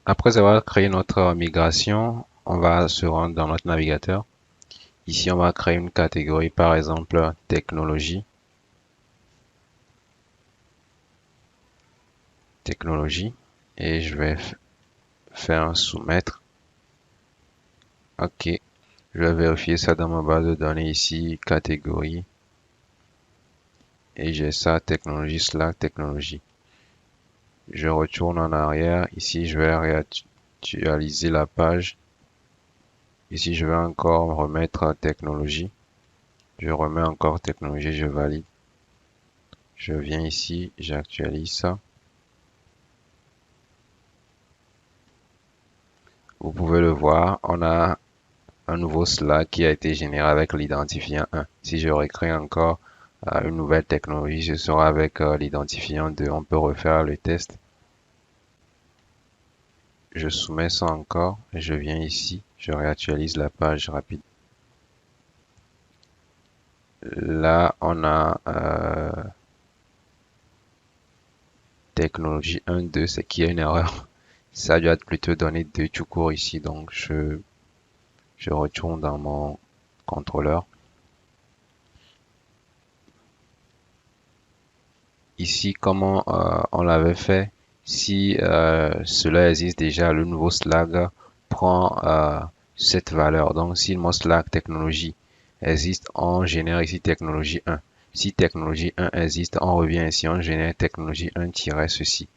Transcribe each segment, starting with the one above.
Après avoir créé notre migration, on va se rendre dans notre navigateur. Ici, on va créer une catégorie, par exemple, technologie. Technologie. Et je vais faire un soumettre. OK. Je vais vérifier ça dans ma base de données ici, catégorie. Et j'ai ça, technologie Slack, technologie. Je retourne en arrière. Ici, je vais réactualiser la page. Ici, je vais encore remettre technologie. Je remets encore technologie, je valide. Je viens ici, j'actualise ça. Vous pouvez le voir, on a un nouveau Slack qui a été généré avec l'identifiant 1. Si je recrée encore une nouvelle technologie, ce sera avec l'identifiant 2. On peut refaire le test. Je soumets ça encore et je viens ici, je réactualise la page rapide. Là, on a technologie 1, 2, c'est qu'il y a une erreur. Ça doit plutôt donner 2 tout court ici, donc je retourne dans mon contrôleur. Ici, comment on l'avait fait, si cela existe déjà, le nouveau Slack prend cette valeur. Donc, si le mot Slack technologie existe, on génère ici technologie 1. Si technologie 1 existe, on revient ici, on génère technologie 1-ceci.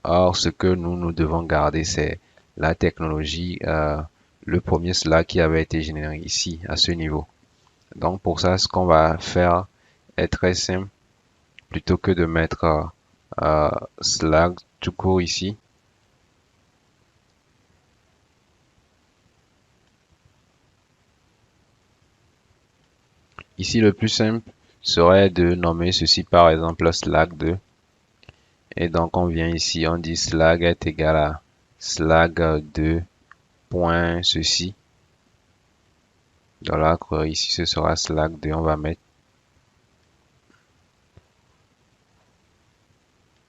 Or, ce que nous devons garder, c'est la technologie, le premier Slack qui avait été généré ici, à ce niveau. Donc, pour ça, ce qu'on va faire est très simple. Plutôt que de mettre Slack tout court ici, ici le plus simple serait de nommer ceci par exemple Slack 2. Et donc on vient ici, on dit Slack est égal à Slack 2 point ceci. Dans la query ici ce sera Slack 2, on va mettre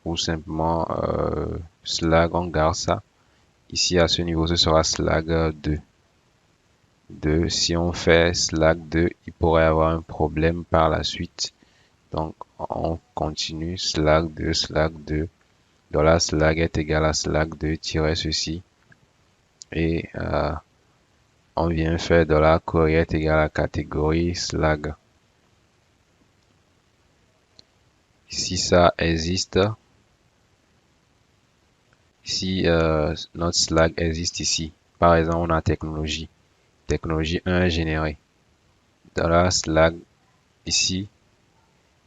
ou simplement Slack, on garde ça. Ici à ce niveau ce sera Slack 2. Si on fait Slack 2, il pourrait avoir un problème par la suite. Donc, on continue Slack 2, Slack 2. Dollar Slack est égal à Slack 2 ceci. Et on vient faire dollar query est égal à catégorie Slack. Si ça existe, si notre Slack existe ici, par exemple, on a technologie. Technologie 1 est générée. Dollar Slack ici.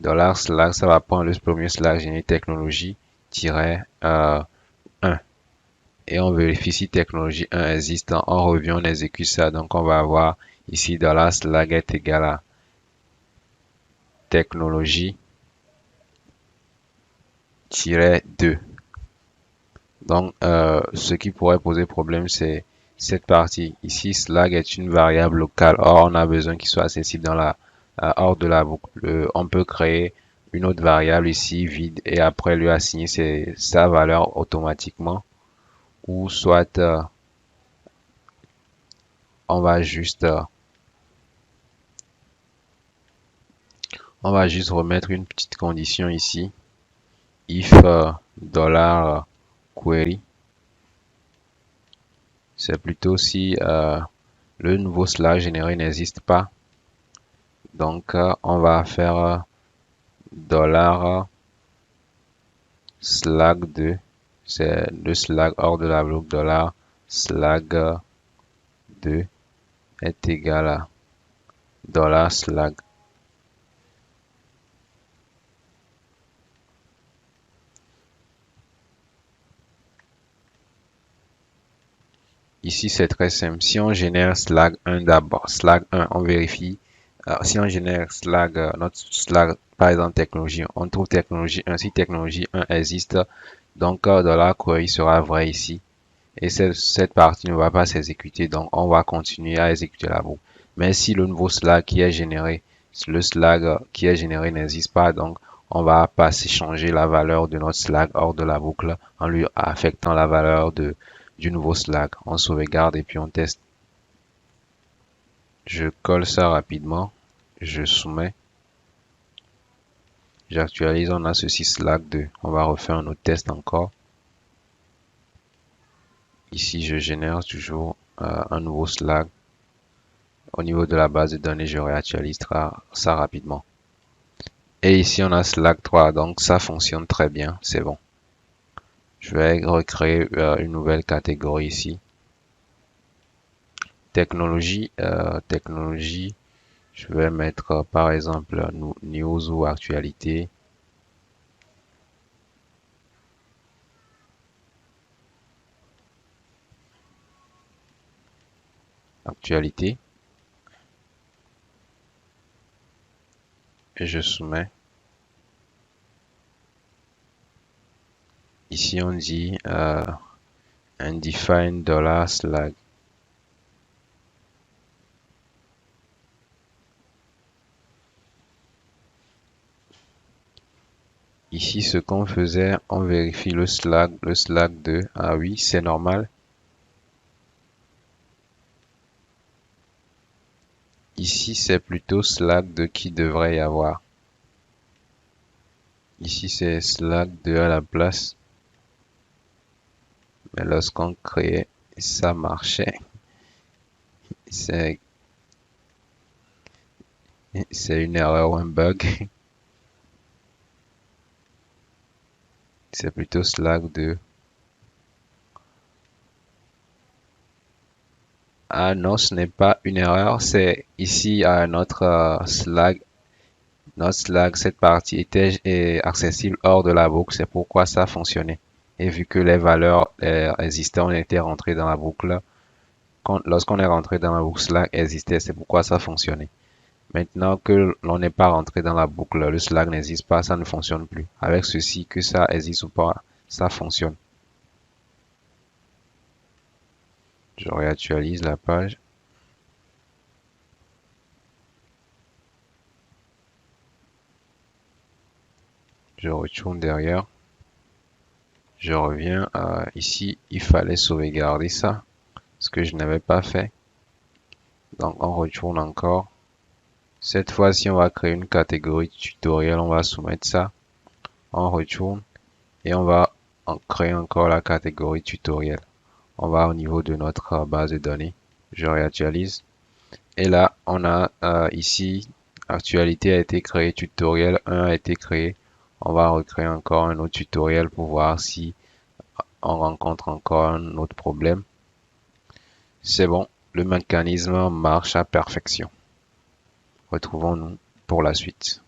Dollar Slack, ça va prendre le premier Slack généré technologie-1. Et on vérifie si technologie 1 existe. On revient, on exécute ça. Donc, on va avoir ici dollar Slack est égal à technologie-2. Donc, ce qui pourrait poser problème, c'est cette partie. Ici, Slack est une variable locale. Or, on a besoin qu'il soit accessible dans la hors de la boucle. On peut créer une autre variable ici vide et après lui assigner sa valeur automatiquement. Ou soit on va juste remettre une petite condition ici. If dollar query, c'est plutôt si le nouveau Slack généré n'existe pas. Donc on va faire dollar Slack 2, c'est le Slack hors de la boucle. Dollar Slack 2 est égal à dollar Slack. Ici, c'est très simple. Si on génère Slack 1 d'abord, Slack 1, on vérifie. Si on génère Slack, notre Slack, par exemple, technologie, on trouve technologie 1. Si technologie 1 existe, donc dollar query sera vrai ici. Et cette partie ne va pas s'exécuter. Donc, on va continuer à exécuter la boucle. Mais si le nouveau Slack qui est généré, le Slack qui est généré n'existe pas, donc on va passer changer la valeur de notre Slack hors de la boucle en lui affectant la valeur du du nouveau Slack. On sauvegarde et puis on teste. Je colle ça rapidement. Je soumets. J'actualise. On a ceci Slack 2. On va refaire un autre test encore. Ici, je génère toujours un nouveau Slack. Au niveau de la base de données, je réactualise ça rapidement. Et ici, on a Slack 3. Donc, ça fonctionne très bien. C'est bon. Je vais recréer une nouvelle catégorie ici. Technologie. Technologie. Je vais mettre par exemple news ou actualité. Actualité. Et je soumets. Ici on dit undefined $Slack. Ici ce qu'on faisait, on vérifie le Slack 2. Ah oui, c'est normal. Ici c'est plutôt Slack 2 qui devrait y avoir. Ici c'est Slack 2 à la place. Mais lorsqu'on créait, ça marchait. C'est une erreur ou un bug. C'est plutôt Slack 2. Ah non, ce n'est pas une erreur. C'est ici notre Slack. Notre Slack, cette partie était accessible hors de la boucle. C'est pourquoi ça fonctionnait. Et vu que les valeurs existaient, on était rentré dans la boucle. Lorsqu'on est rentré dans la boucle, Slack existait. C'est pourquoi ça fonctionnait. Maintenant que l'on n'est pas rentré dans la boucle, le Slack n'existe pas, ça ne fonctionne plus. Avec ceci, que ça existe ou pas, ça fonctionne. Je réactualise la page. Je retourne derrière. Je reviens ici. Il fallait sauvegarder ça, ce que je n'avais pas fait. Donc on retourne encore. Cette fois-ci, on va créer une catégorie tutoriel. On va soumettre ça. On retourne et on va créer encore la catégorie tutoriel. On va au niveau de notre base de données. Je réactualise. Et là, on a ici, actualité a été créée, tutoriel 1 a été créé. On va recréer encore un autre tutoriel pour voir si on rencontre encore un autre problème. C'est bon, le mécanisme marche à perfection. Retrouvons-nous pour la suite.